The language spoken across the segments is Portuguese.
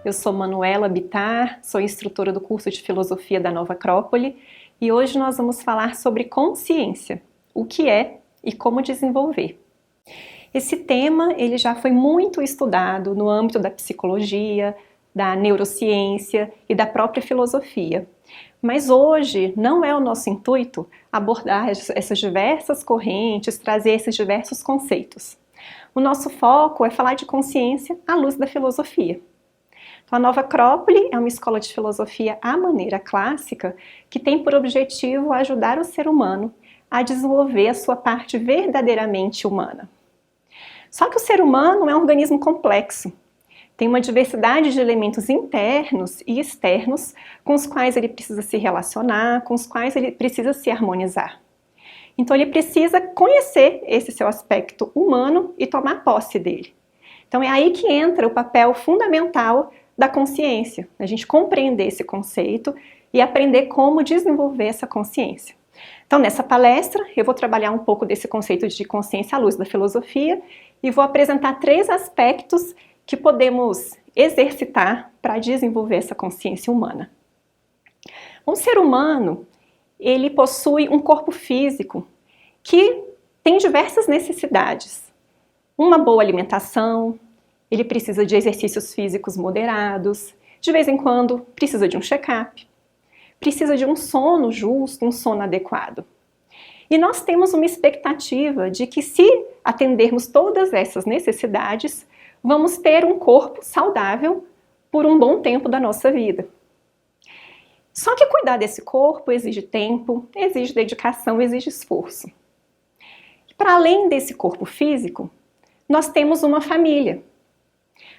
Eu sou Manuela Bittar, sou instrutora do curso de Filosofia da Nova Acrópole e hoje nós vamos falar sobre consciência, o que é e como desenvolver. Esse tema ele já foi muito estudado no âmbito da psicologia, da neurociência e da própria filosofia. Mas hoje não é o nosso intuito abordar essas diversas correntes, trazer esses diversos conceitos. O nosso foco é falar de consciência à luz da filosofia. Então, a Nova Acrópole é uma escola de filosofia à maneira clássica que tem por objetivo ajudar o ser humano a desenvolver a sua parte verdadeiramente humana. Só que o ser humano é um organismo complexo. Tem uma diversidade de elementos internos e externos com os quais ele precisa se relacionar, com os quais ele precisa se harmonizar. Então ele precisa conhecer esse seu aspecto humano e tomar posse dele. Então é aí que entra o papel fundamental da consciência, a gente compreender esse conceito e aprender como desenvolver essa consciência. Então nessa palestra eu vou trabalhar um pouco desse conceito de consciência à luz da filosofia e vou apresentar 3 aspectos que podemos exercitar para desenvolver essa consciência humana. Um ser humano, ele possui um corpo físico que tem diversas necessidades. Uma boa alimentação, ele precisa de exercícios físicos moderados, de vez em quando precisa de um check-up, precisa de um sono justo, um sono adequado. E nós temos uma expectativa de que se atendermos todas essas necessidades, vamos ter um corpo saudável por um bom tempo da nossa vida. Só que cuidar desse corpo exige tempo, exige dedicação, exige esforço. Para além desse corpo físico, nós temos uma família.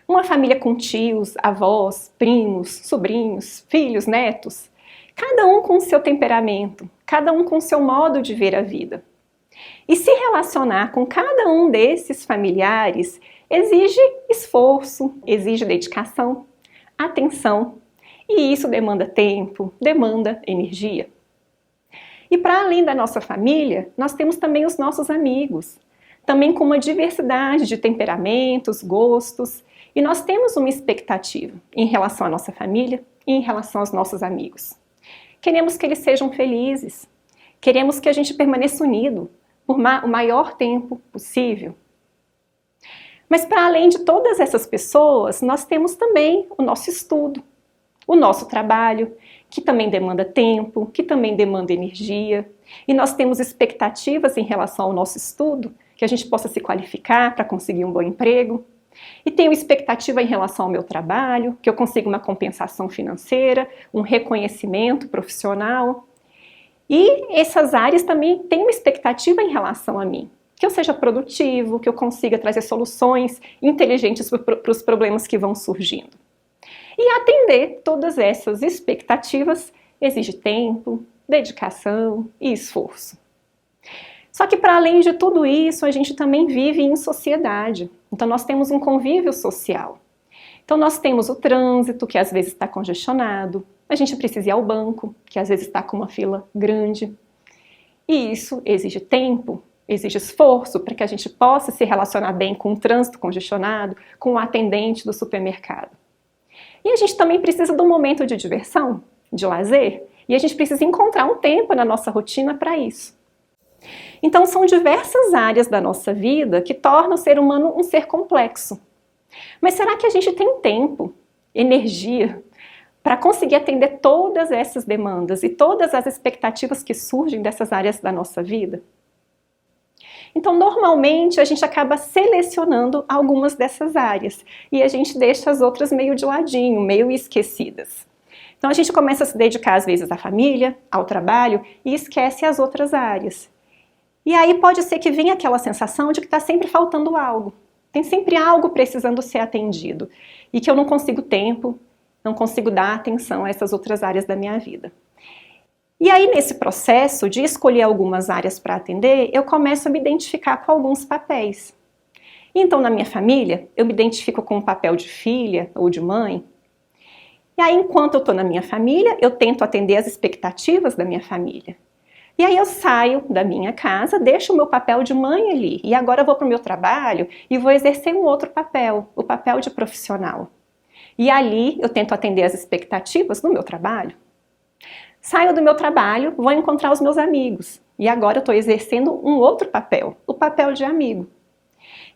Uma família com tios, avós, primos, sobrinhos, filhos, netos. Cada um com o seu temperamento, cada um com o seu modo de ver a vida. E se relacionar com cada um desses familiares exige esforço, exige dedicação, atenção, e isso demanda tempo, demanda energia. E para além da nossa família, nós temos também os nossos amigos, também com uma diversidade de temperamentos, gostos, e nós temos uma expectativa em relação à nossa família e em relação aos nossos amigos. Queremos que eles sejam felizes, queremos que a gente permaneça unido por o maior tempo possível. Mas para além de todas essas pessoas, nós temos também o nosso estudo, o nosso trabalho, que também demanda tempo, que também demanda energia. E nós temos expectativas em relação ao nosso estudo, que a gente possa se qualificar para conseguir um bom emprego. E tenho expectativa em relação ao meu trabalho, que eu consiga uma compensação financeira, um reconhecimento profissional. E essas áreas também têm uma expectativa em relação a mim. Que eu seja produtivo, que eu consiga trazer soluções inteligentes para os problemas que vão surgindo. E atender todas essas expectativas exige tempo, dedicação e esforço. Só que para além de tudo isso, a gente também vive em sociedade. Então nós temos um convívio social. Então nós temos o trânsito, que às vezes está congestionado, a gente precisa ir ao banco, que às vezes está com uma fila grande. E isso exige tempo, exige esforço para que a gente possa se relacionar bem com o trânsito congestionado, com o atendente do supermercado. E a gente também precisa de um momento de diversão, de lazer, e a gente precisa encontrar um tempo na nossa rotina para isso. Então são diversas áreas da nossa vida que tornam o ser humano um ser complexo. Mas será que a gente tem tempo, energia, para conseguir atender todas essas demandas e todas as expectativas que surgem dessas áreas da nossa vida? Então, normalmente, a gente acaba selecionando algumas dessas áreas e a gente deixa as outras meio de ladinho, meio esquecidas. Então, a gente começa a se dedicar, às vezes, à família, ao trabalho e esquece as outras áreas. E aí pode ser que venha aquela sensação de que está sempre faltando algo. Tem sempre algo precisando ser atendido e que eu não consigo tempo, não consigo dar atenção a essas outras áreas da minha vida. E aí, nesse processo de escolher algumas áreas para atender, eu começo a me identificar com alguns papéis. Então, na minha família, eu me identifico com o papel de filha ou de mãe. E aí, enquanto eu estou na minha família, eu tento atender as expectativas da minha família. E aí eu saio da minha casa, deixo o meu papel de mãe ali. E agora eu vou para o meu trabalho e vou exercer um outro papel, o papel de profissional. E ali eu tento atender as expectativas no meu trabalho. Saio do meu trabalho, vou encontrar os meus amigos. E agora eu estou exercendo um outro papel, o papel de amigo.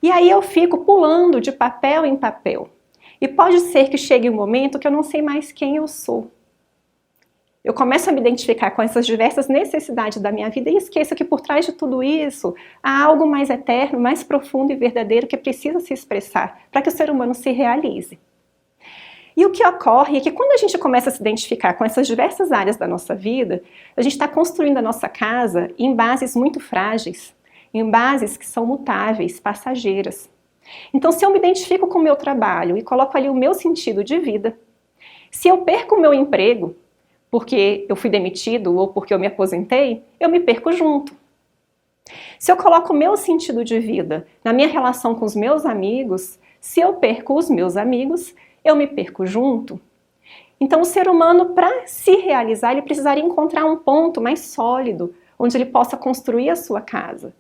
E aí eu fico pulando de papel em papel. E pode ser que chegue um momento que eu não sei mais quem eu sou. Eu começo a me identificar com essas diversas necessidades da minha vida e esqueço que por trás de tudo isso há algo mais eterno, mais profundo e verdadeiro que precisa se expressar para que o ser humano se realize. E o que ocorre é que quando a gente começa a se identificar com essas diversas áreas da nossa vida, a gente está construindo a nossa casa em bases muito frágeis, em bases que são mutáveis, passageiras. Então, se eu me identifico com o meu trabalho e coloco ali o meu sentido de vida, se eu perco o meu emprego, porque eu fui demitido ou porque eu me aposentei, eu me perco junto. Se eu coloco o meu sentido de vida na minha relação com os meus amigos, se eu perco os meus amigos, eu me perco junto. Então o ser humano, para se realizar, ele precisaria encontrar um ponto mais sólido, onde ele possa construir a sua casa.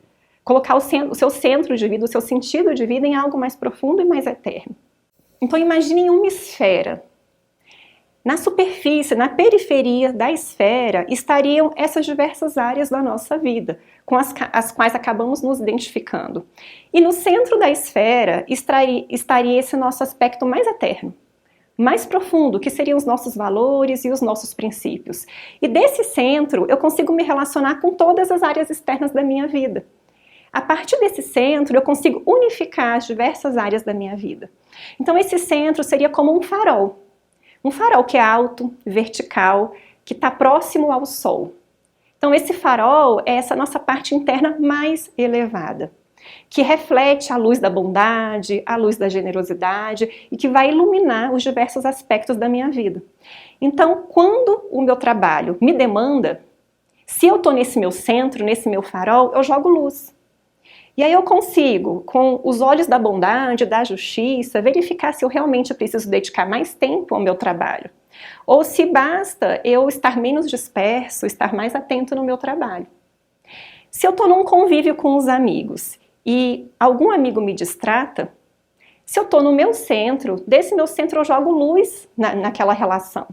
Colocar o seu centro de vida, o seu sentido de vida em algo mais profundo e mais eterno. Então imaginem uma esfera. Na superfície, na periferia da esfera, estariam essas diversas áreas da nossa vida, com as quais acabamos nos identificando. E no centro da esfera estaria esse nosso aspecto mais eterno, mais profundo, que seriam os nossos valores e os nossos princípios. E desse centro, eu consigo me relacionar com todas as áreas externas da minha vida. A partir desse centro, eu consigo unificar as diversas áreas da minha vida. Então esse centro seria como um farol. Um farol que é alto, vertical, que está próximo ao sol. Então esse farol é essa nossa parte interna mais elevada, que reflete a luz da bondade, a luz da generosidade e que vai iluminar os diversos aspectos da minha vida. Então, quando o meu trabalho me demanda, se eu estou nesse meu centro, nesse meu farol, eu jogo luz. E aí eu consigo, com os olhos da bondade, da justiça, verificar se eu realmente preciso dedicar mais tempo ao meu trabalho. Ou se basta eu estar menos disperso, estar mais atento no meu trabalho. Se eu estou num convívio com os amigos e algum amigo me distrata, se eu estou no meu centro, desse meu centro eu jogo luz naquela relação.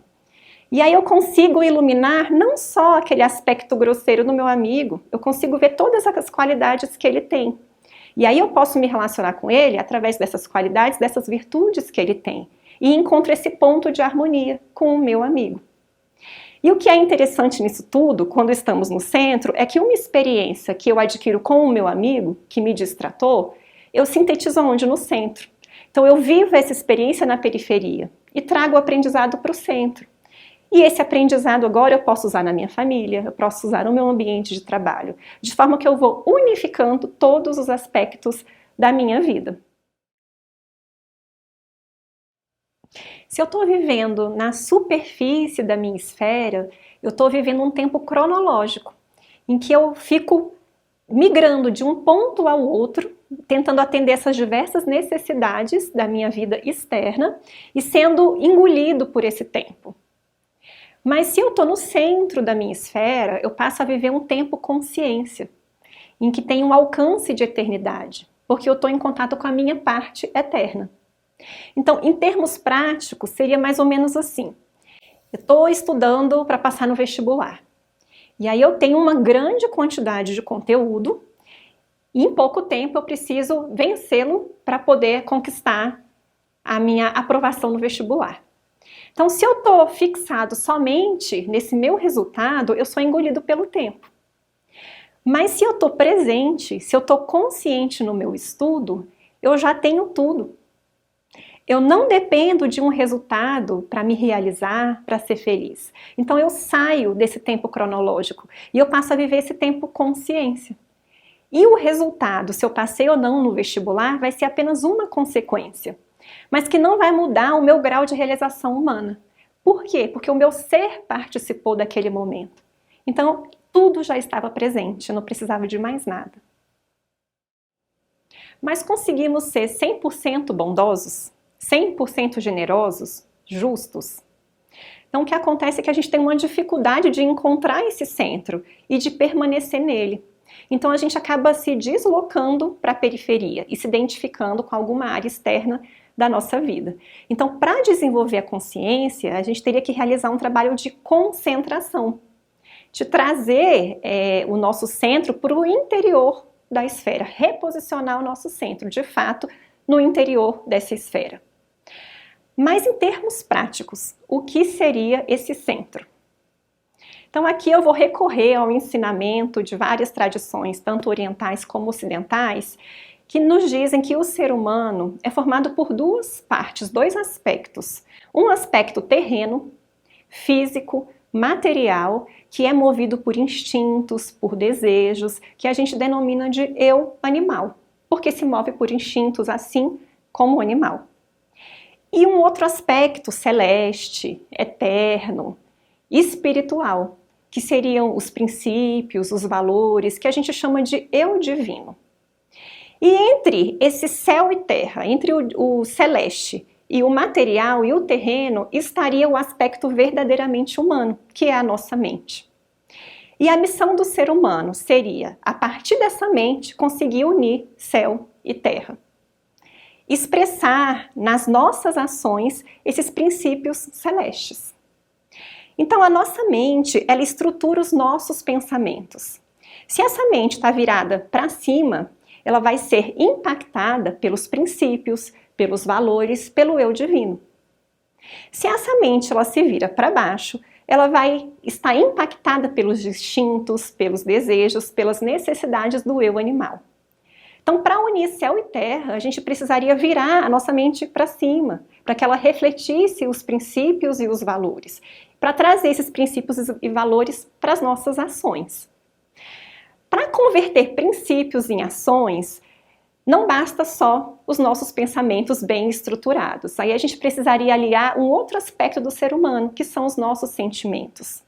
E aí eu consigo iluminar não só aquele aspecto grosseiro do meu amigo, eu consigo ver todas as qualidades que ele tem. E aí eu posso me relacionar com ele através dessas qualidades, dessas virtudes que ele tem. E encontro esse ponto de harmonia com o meu amigo. E o que é interessante nisso tudo, quando estamos no centro, é que uma experiência que eu adquiro com o meu amigo, que me distratou, eu sintetizo onde? No centro. Então eu vivo essa experiência na periferia e trago o aprendizado para o centro. E esse aprendizado agora eu posso usar na minha família, eu posso usar no meu ambiente de trabalho, de forma que eu vou unificando todos os aspectos da minha vida. Se eu estou vivendo na superfície da minha esfera, eu estou vivendo um tempo cronológico, em que eu fico migrando de um ponto ao outro, tentando atender essas diversas necessidades da minha vida externa e sendo engolido por esse tempo. Mas se eu estou no centro da minha esfera, eu passo a viver um tempo consciência, em que tem um alcance de eternidade, porque eu estou em contato com a minha parte eterna. Então, em termos práticos, seria mais ou menos assim. Eu estou estudando para passar no vestibular. E aí eu tenho uma grande quantidade de conteúdo e em pouco tempo eu preciso vencê-lo para poder conquistar a minha aprovação no vestibular. Então, se eu estou fixado somente nesse meu resultado, eu sou engolido pelo tempo. Mas se eu estou presente, se eu estou consciente no meu estudo, eu já tenho tudo. Eu não dependo de um resultado para me realizar, para ser feliz. Então eu saio desse tempo cronológico e eu passo a viver esse tempo consciência. E o resultado, se eu passei ou não no vestibular, vai ser apenas uma consequência, mas que não vai mudar o meu grau de realização humana. Por quê? Porque o meu ser participou daquele momento. Então tudo já estava presente, eu não precisava de mais nada. Mas conseguimos ser 100% bondosos? 100% generosos, justos? Então o que acontece é que a gente tem uma dificuldade de encontrar esse centro e de permanecer nele. Então a gente acaba se deslocando para a periferia e se identificando com alguma área externa da nossa vida. Então, para desenvolver a consciência, a gente teria que realizar um trabalho de concentração, de trazer o nosso centro para o interior da esfera, reposicionar o nosso centro, de fato, no interior dessa esfera. Mas em termos práticos, o que seria esse centro? Então aqui eu vou recorrer ao ensinamento de várias tradições, tanto orientais como ocidentais, que nos dizem que o ser humano é formado por duas partes, dois aspectos. Um aspecto terreno, físico, material, que é movido por instintos, por desejos, que a gente denomina de eu animal, porque se move por instintos assim como o animal. E um outro aspecto celeste, eterno, espiritual, que seriam os princípios, os valores, que a gente chama de eu divino. E entre esse céu e terra, entre o celeste e o material e o terreno, estaria o aspecto verdadeiramente humano, que é a nossa mente. E a missão do ser humano seria, a partir dessa mente, conseguir unir céu e terra. Expressar nas nossas ações esses princípios celestes. Então a nossa mente, ela estrutura os nossos pensamentos. Se essa mente está virada para cima, ela vai ser impactada pelos princípios, pelos valores, pelo eu divino. Se essa mente ela se vira para baixo, ela vai estar impactada pelos instintos, pelos desejos, pelas necessidades do eu animal. Então, para unir céu e terra, a gente precisaria virar a nossa mente para cima, para que ela refletisse os princípios e os valores, para trazer esses princípios e valores para as nossas ações. Para converter princípios em ações, não basta só os nossos pensamentos bem estruturados. Aí a gente precisaria aliar um outro aspecto do ser humano, que são os nossos sentimentos.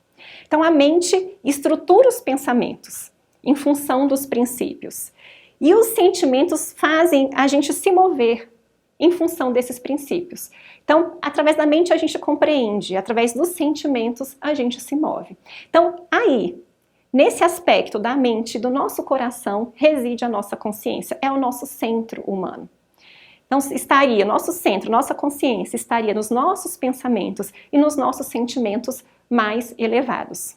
Então a mente estrutura os pensamentos em função dos princípios. E os sentimentos fazem a gente se mover em função desses princípios. Então, através da mente a gente compreende, através dos sentimentos a gente se move. Então, aí, nesse aspecto da mente, do nosso coração, reside a nossa consciência, é o nosso centro humano. Então, estaria, nosso centro, nossa consciência estaria nos nossos pensamentos e nos nossos sentimentos mais elevados.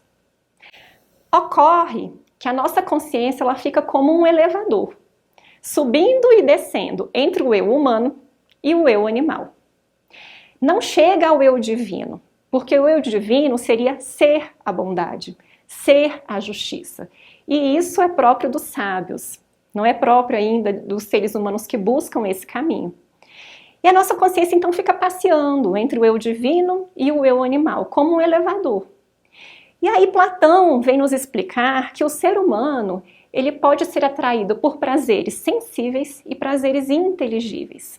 Ocorre que a nossa consciência ela fica como um elevador, subindo e descendo entre o eu humano e o eu animal. Não chega ao eu divino, porque o eu divino seria ser a bondade, ser a justiça. E isso é próprio dos sábios, não é próprio ainda dos seres humanos que buscam esse caminho. E a nossa consciência então fica passeando entre o eu divino e o eu animal, como um elevador. E aí Platão vem nos explicar que o ser humano ele pode ser atraído por prazeres sensíveis e prazeres inteligíveis.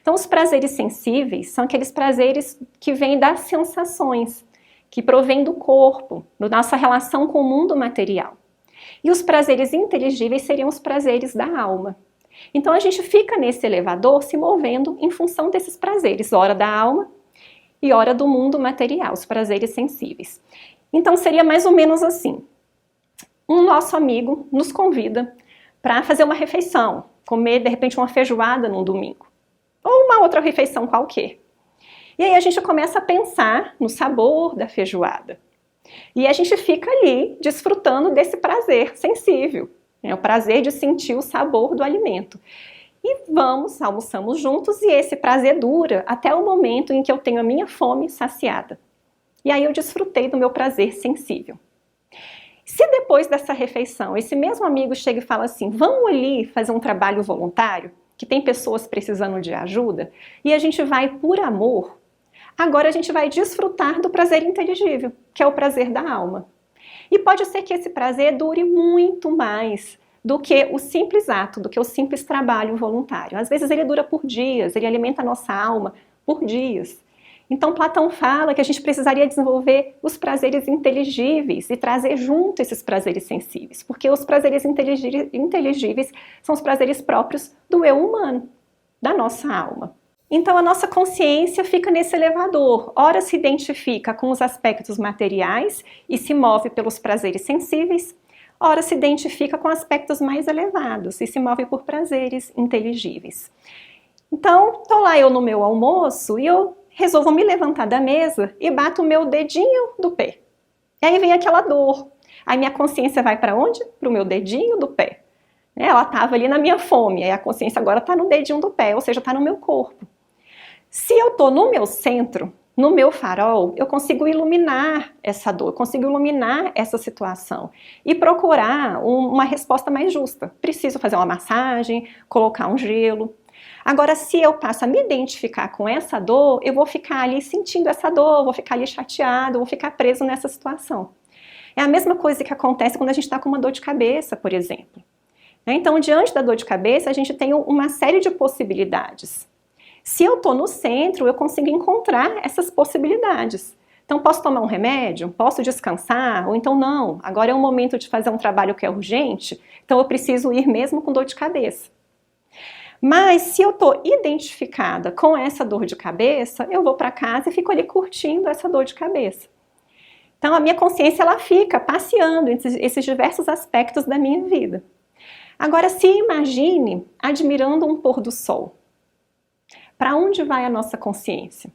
Então os prazeres sensíveis são aqueles prazeres que vêm das sensações, que provêm do corpo, da nossa relação com o mundo material. E os prazeres inteligíveis seriam os prazeres da alma. Então a gente fica nesse elevador se movendo em função desses prazeres, ora da alma e ora do mundo material, os prazeres sensíveis. Então seria mais ou menos assim. Um nosso amigo nos convida para fazer uma refeição, comer de repente uma feijoada num domingo, ou uma outra refeição qualquer. E aí a gente começa a pensar no sabor da feijoada. E a gente fica ali desfrutando desse prazer sensível, o prazer de sentir o sabor do alimento. E almoçamos juntos e esse prazer dura até o momento em que eu tenho a minha fome saciada. E aí eu desfrutei do meu prazer sensível. Se depois dessa refeição esse mesmo amigo chega e fala assim, vamos ali fazer um trabalho voluntário, que tem pessoas precisando de ajuda, e a gente vai por amor, agora a gente vai desfrutar do prazer inteligível, que é o prazer da alma. E pode ser que esse prazer dure muito mais do que o simples ato, do que o simples trabalho voluntário. Às vezes ele dura por dias, ele alimenta a nossa alma por dias. Então Platão fala que a gente precisaria desenvolver os prazeres inteligíveis e trazer junto esses prazeres sensíveis, porque os prazeres inteligíveis são os prazeres próprios do eu humano, da nossa alma. Então a nossa consciência fica nesse elevador, ora se identifica com os aspectos materiais e se move pelos prazeres sensíveis, ora se identifica com aspectos mais elevados e se move por prazeres inteligíveis. Então, tô lá eu no meu almoço e eu resolvo me levantar da mesa e bato o meu dedinho do pé. E aí vem aquela dor. Aí minha consciência vai para onde? Para o meu dedinho do pé. Ela estava ali na minha fome, aí a consciência agora está no dedinho do pé, ou seja, está no meu corpo. Se eu estou no meu centro, no meu farol, eu consigo iluminar essa dor, eu consigo iluminar essa situação e procurar uma resposta mais justa. Preciso fazer uma massagem, colocar um gelo. Agora, se eu passo a me identificar com essa dor, eu vou ficar ali sentindo essa dor, vou ficar ali chateado, vou ficar preso nessa situação. É a mesma coisa que acontece quando a gente está com uma dor de cabeça, por exemplo. Então, diante da dor de cabeça, a gente tem uma série de possibilidades. Se eu estou no centro, eu consigo encontrar essas possibilidades. Então, posso tomar um remédio? Posso descansar? Ou então, não, agora é o momento de fazer um trabalho que é urgente, então eu preciso ir mesmo com dor de cabeça. Mas se eu estou identificada com essa dor de cabeça, eu vou para casa e fico ali curtindo essa dor de cabeça. Então, a minha consciência ela fica passeando entre esses diversos aspectos da minha vida. Agora, se imagine admirando um pôr do sol. Para onde vai a nossa consciência?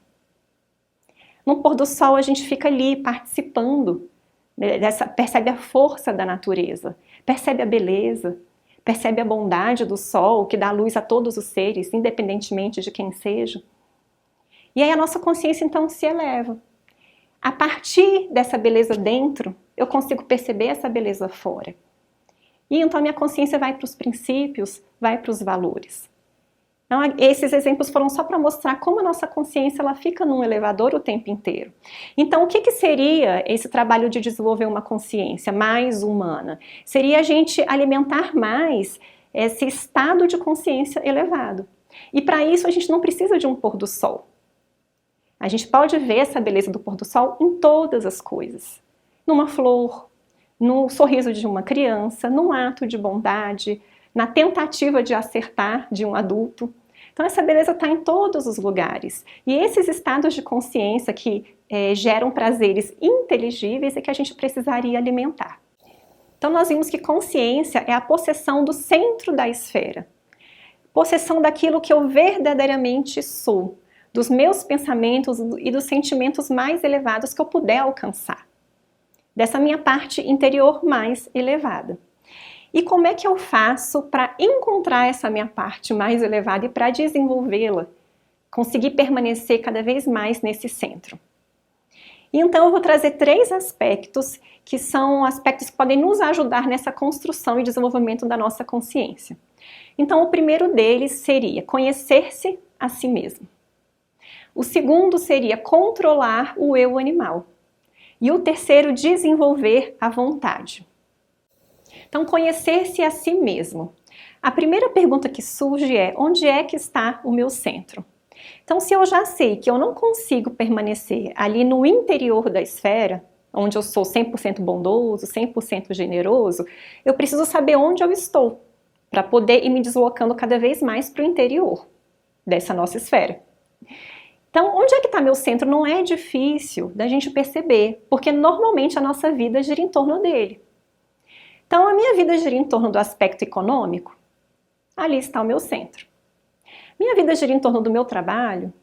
No pôr do sol a gente fica ali participando, percebe a força da natureza, percebe a beleza, percebe a bondade do sol que dá luz a todos os seres, independentemente de quem seja. E aí a nossa consciência então se eleva. A partir dessa beleza dentro, eu consigo perceber essa beleza fora. E então a minha consciência vai para os princípios, vai para os valores. Então, esses exemplos foram só para mostrar como a nossa consciência ela fica num elevador o tempo inteiro. Então, o que seria esse trabalho de desenvolver uma consciência mais humana? Seria a gente alimentar mais esse estado de consciência elevado. E para isso a gente não precisa de um pôr do sol. A gente pode ver essa beleza do pôr do sol em todas as coisas. Numa flor, no sorriso de uma criança, num ato de bondade, na tentativa de acertar de um adulto. Então essa beleza está em todos os lugares. E esses estados de consciência que geram prazeres inteligíveis é que a gente precisaria alimentar. Então nós vimos que consciência é a possessão do centro da esfera. Possessão daquilo que eu verdadeiramente sou, dos meus pensamentos e dos sentimentos mais elevados que eu puder alcançar. Dessa minha parte interior mais elevada. E como é que eu faço para encontrar essa minha parte mais elevada e para desenvolvê-la? Conseguir permanecer cada vez mais nesse centro. E então eu vou trazer 3 aspectos que são aspectos que podem nos ajudar nessa construção e desenvolvimento da nossa consciência. Então o primeiro deles seria conhecer-se a si mesmo. O segundo seria controlar o eu animal. E o terceiro, desenvolver a vontade. Então, conhecer-se a si mesmo. A primeira pergunta que surge é: onde é que está o meu centro? Então, se eu já sei que eu não consigo permanecer ali no interior da esfera, onde eu sou 100% bondoso, 100% generoso, eu preciso saber onde eu estou, para poder ir me deslocando cada vez mais para o interior dessa nossa esfera. Então, onde é que está meu centro? Não é difícil da gente perceber, porque normalmente a nossa vida gira em torno dele. Então, a minha vida gira em torno do aspecto econômico? Ali está o meu centro. Minha vida gira em torno do meu trabalho?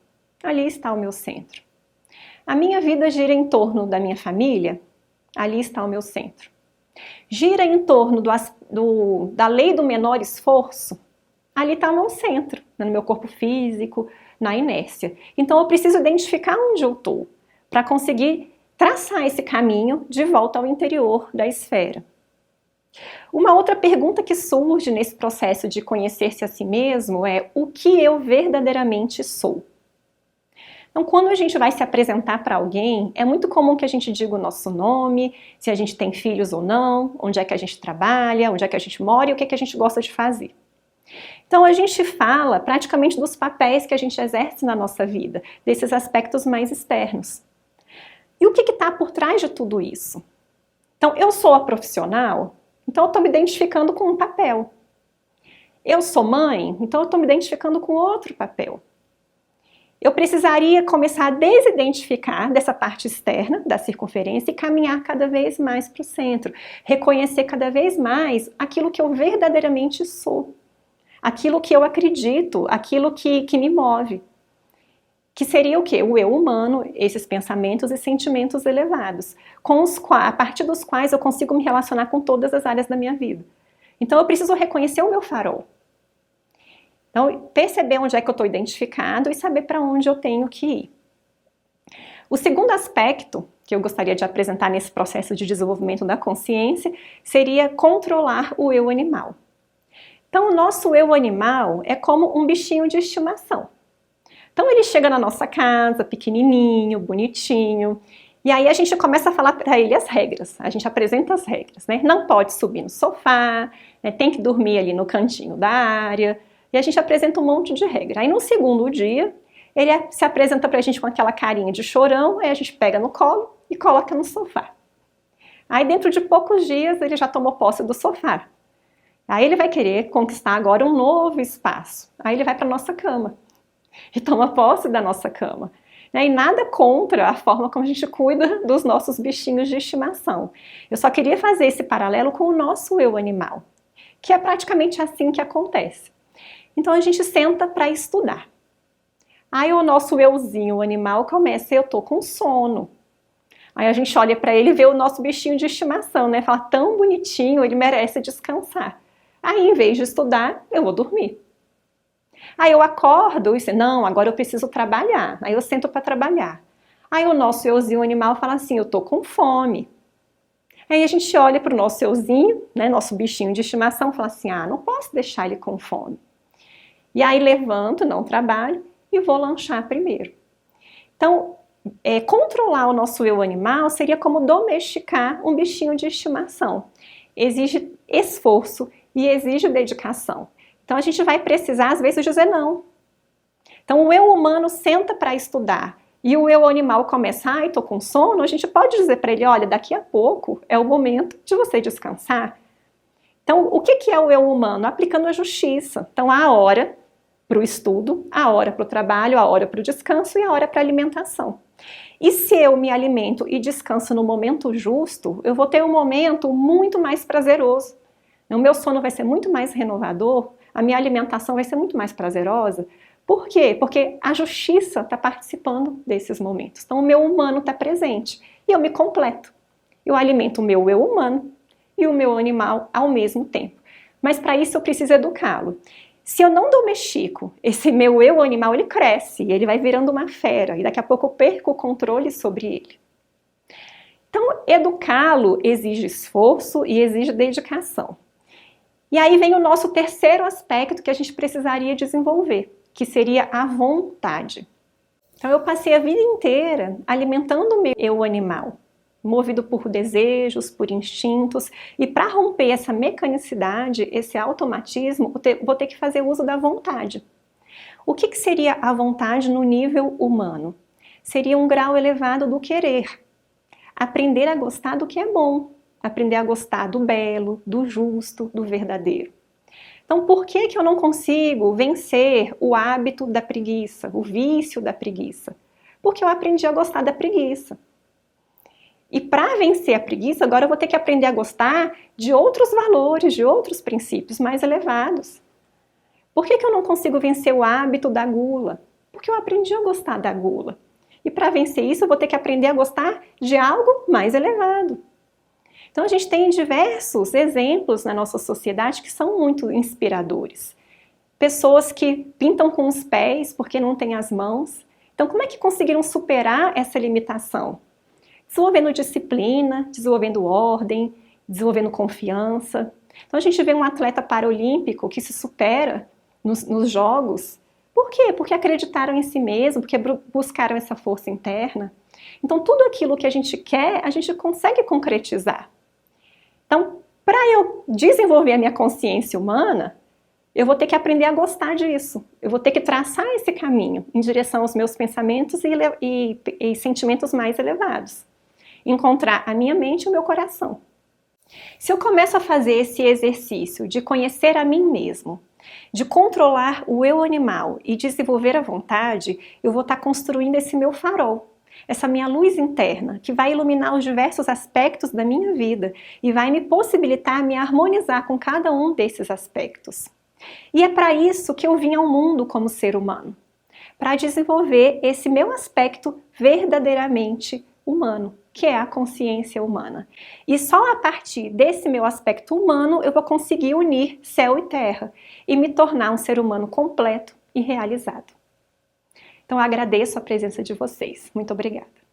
Ali está o meu centro. A minha vida gira em torno da minha família? Ali está o meu centro. Gira em torno da lei do menor esforço? Ali está o meu centro, no meu corpo físico, na inércia. Então, eu preciso identificar onde eu estou, para conseguir traçar esse caminho de volta ao interior da esfera. Uma outra pergunta que surge nesse processo de conhecer-se a si mesmo é: o que eu verdadeiramente sou? Então, quando a gente vai se apresentar para alguém, é muito comum que a gente diga o nosso nome, se a gente tem filhos ou não, onde é que a gente trabalha, onde é que a gente mora e o que é que a gente gosta de fazer. Então, a gente fala praticamente dos papéis que a gente exerce na nossa vida, desses aspectos mais externos. E o que está por trás de tudo isso? Então, eu sou a profissional, então eu estou me identificando com um papel. Eu sou mãe, então eu estou me identificando com outro papel. Eu precisaria começar a desidentificar dessa parte externa da circunferência e caminhar cada vez mais para o centro. Reconhecer cada vez mais aquilo que eu verdadeiramente sou. aquilo que eu acredito, aquilo que me move. Que seria o quê? O eu humano, esses pensamentos e sentimentos elevados, a partir dos quais eu consigo me relacionar com todas as áreas da minha vida. Então eu preciso reconhecer o meu farol. Então, perceber onde é que eu estou identificado e saber para onde eu tenho que ir. O segundo aspecto que eu gostaria de apresentar nesse processo de desenvolvimento da consciência seria controlar o eu animal. Então, o nosso eu animal é como um bichinho de estimação. Então, ele chega na nossa casa, pequenininho, bonitinho, e aí a gente começa a falar para ele as regras, a gente apresenta as regras, né? Não pode subir no sofá, né? Tem que dormir ali no cantinho da área, e a gente apresenta um monte de regra. Aí no segundo dia, ele se apresenta pra gente com aquela carinha de chorão, aí a gente pega no colo e coloca no sofá. Aí dentro de poucos dias ele já tomou posse do sofá. Aí ele vai querer conquistar agora um novo espaço. Aí ele vai para nossa cama e toma posse da nossa cama. E nada contra a forma como a gente cuida dos nossos bichinhos de estimação. Eu só queria fazer esse paralelo com o nosso eu animal, que é praticamente assim que acontece. Então a gente senta para estudar. Aí o nosso euzinho, o animal, começa, eu tô com sono. Aí a gente olha para ele e vê o nosso bichinho de estimação, né? Fala, tão bonitinho, ele merece descansar. Aí, em vez de estudar, eu vou dormir. Aí eu acordo e digo, não, agora eu preciso trabalhar. Aí eu sento para trabalhar. Aí o nosso euzinho animal fala assim, eu tô com fome. Aí a gente olha para o nosso euzinho, né, nosso bichinho de estimação, e fala assim, não posso deixar ele com fome. E aí levanto, não trabalho e vou lanchar primeiro. Então, controlar o nosso eu animal seria como domesticar um bichinho de estimação. Exige esforço e exige dedicação. Então a gente vai precisar às vezes dizer não. Então o eu humano senta para estudar e o eu animal começa, tô com sono, a gente pode dizer para ele, olha, daqui a pouco é o momento de você descansar. Então o que é o eu humano? Aplicando a justiça. Então há a hora para o estudo, a hora para o trabalho, a hora para o descanso e a hora para a alimentação. E se eu me alimento e descanso no momento justo, eu vou ter um momento muito mais prazeroso. O meu sono vai ser muito mais renovador, a minha alimentação vai ser muito mais prazerosa. Por quê? Porque a justiça está participando desses momentos. Então o meu humano está presente e eu me completo. Eu alimento o meu eu humano e o meu animal ao mesmo tempo. Mas para isso eu preciso educá-lo. Se eu não domestico esse meu eu animal, ele cresce, ele vai virando uma fera e daqui a pouco eu perco o controle sobre ele. Então, educá-lo exige esforço e exige dedicação. E aí vem o nosso terceiro aspecto que a gente precisaria desenvolver, que seria a vontade. Então, eu passei a vida inteira alimentando o meu eu animal, movido por desejos, por instintos, e para romper essa mecanicidade, esse automatismo, vou ter que fazer uso da vontade. O que seria a vontade no nível humano? Seria um grau elevado do querer. Aprender a gostar do que é bom, aprender a gostar do belo, do justo, do verdadeiro. Então, por que eu não consigo vencer o hábito da preguiça, o vício da preguiça? Porque eu aprendi a gostar da preguiça. E para vencer a preguiça, agora eu vou ter que aprender a gostar de outros valores, de outros princípios mais elevados. Por que eu não consigo vencer o hábito da gula? Porque eu aprendi a gostar da gula. E para vencer isso, eu vou ter que aprender a gostar de algo mais elevado. Então a gente tem diversos exemplos na nossa sociedade que são muito inspiradores. Pessoas que pintam com os pés porque não têm as mãos. Então como é que conseguiram superar essa limitação? Desenvolvendo disciplina, desenvolvendo ordem, desenvolvendo confiança. Então a gente vê um atleta paralímpico que se supera nos jogos. Por quê? Porque acreditaram em si mesmo, porque buscaram essa força interna. Então tudo aquilo que a gente quer, a gente consegue concretizar. Então, para eu desenvolver a minha consciência humana, eu vou ter que aprender a gostar disso. Eu vou ter que traçar esse caminho em direção aos meus pensamentos e sentimentos mais elevados. Encontrar a minha mente e o meu coração. Se eu começo a fazer esse exercício de conhecer a mim mesmo, de controlar o eu animal e desenvolver a vontade, eu vou estar construindo esse meu farol, essa minha luz interna, que vai iluminar os diversos aspectos da minha vida e vai me possibilitar me harmonizar com cada um desses aspectos. E é para isso que eu vim ao mundo como ser humano, para desenvolver esse meu aspecto verdadeiramente humano, que é a consciência humana. E só a partir desse meu aspecto humano eu vou conseguir unir céu e terra e me tornar um ser humano completo e realizado. Então eu agradeço a presença de vocês. Muito obrigada.